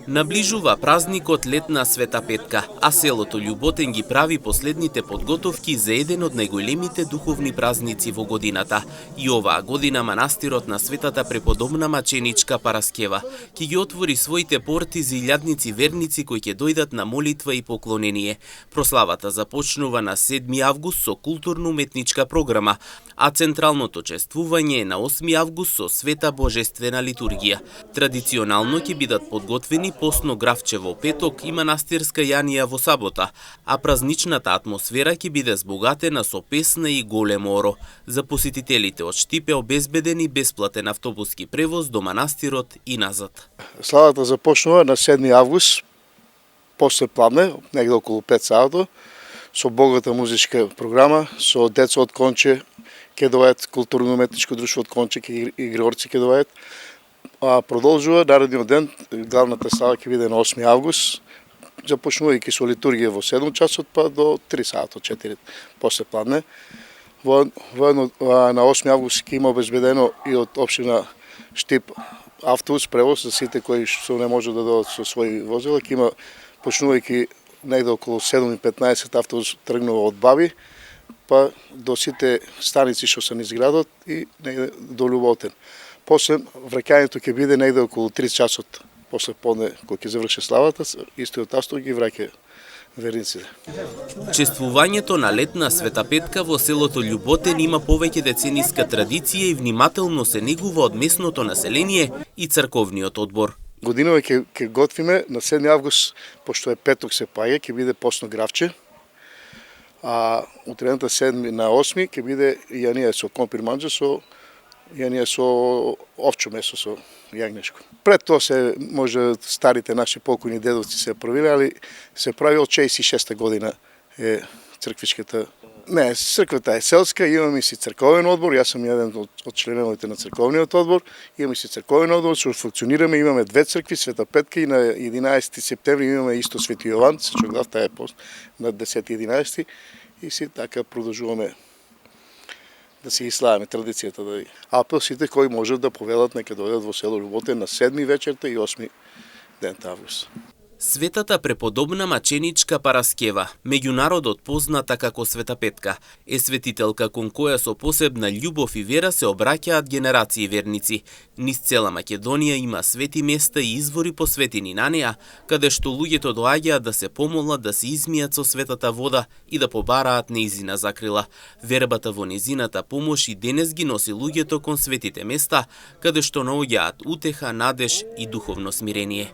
Наближува празникот Летна Света Петка, а селото Љуботен ги прави последните подготовки за еден од најголемите духовни празници во годината. И оваа година манастирот на Светата Преподобна Маченичка Параскева ќе ги отвори своите порти за илјадници верници кои ќе дојдат на молитва и поклонение. Прославата започнува на 7 август со културно-уметничка програма, а централното чествување е на 8 август со света божествена литургија. Традиционално ќе бидат подготвени постно гравче во петок и манастирска јанија во сабота, а празничната атмосфера ќе биде збогатена со песна и голем оро. За посетителите од Штип е обезбеден и бесплатен автобуски превоз до манастирот и назад. Славата започнува на 7 август, после пладне, негде околу 5 саато, со богата музичка програма, со деца од Конче ќе доаѓаат, културно-уметничко друштво од Конче, и Григорци ќе доаѓаат. А продолжува наредниот ден, главната слава ќе биде на 8 август, започнувајќи со литургија во 7 часот па до 3 саат, 4 после пладне. На 8 август ќе има обезбедено и од општина Штип автобус превоз за сите кои што не може да дојдат со своји возила. Ќе има, почнувајќи негде околу 7:15 автобус тргнува од Баби, па до сите станици што се низ градот и негде до Љуботен. После враќањето ќе биде негде околу 3 часот после подне, кога ќе заврши славата, истиот автобус ги враќа верниците. Чествувањето на Летна Света Петка во селото Љуботен има повеќе децениска традиција и внимателно се негува од местното население и црковниот одбор. Годинава ќе готвиме на 7 август, пошто е петок се паѓа, ќе биде постно гравче, а утрената 7 на 8 ќе биде јанија со компир манџа, со јанија со овчо месо, со јагнешко. Пред тоа се може старите наши покојни дедовци се правиле, али се прави од 66 година е црквичката. Не, црквата е селска, имаме си црковен одбор, јас сум еден од членовите на црковниот одбор, имаме си црковен одбор, што функционираме, имаме две цркви, Света Петка и на 11 септември имаме исто Свети Јован, се чогдав, таа е на 10-11 и си така продолжуваме да си ги славаме традицијата. А сите кои можат да повелат нека дојдат во село Љуботен на 7 вечерта и 8 ден август. Светата Преподобна Маченичка Параскева, меѓународот позната како Света Петка, е светителка кон која со посебна љубов и вера се обраќаат генерации верници. Низ цела Македонија има свети места и извори посветени на неа, каде што луѓето доаѓаат да се помолат, да се измијат со светата вода и да побараат нејзина закрила. Вербата во нејзината помош и денес ги носи луѓето кон светите места, каде што наоѓаат утеха, надеж и духовно смирение.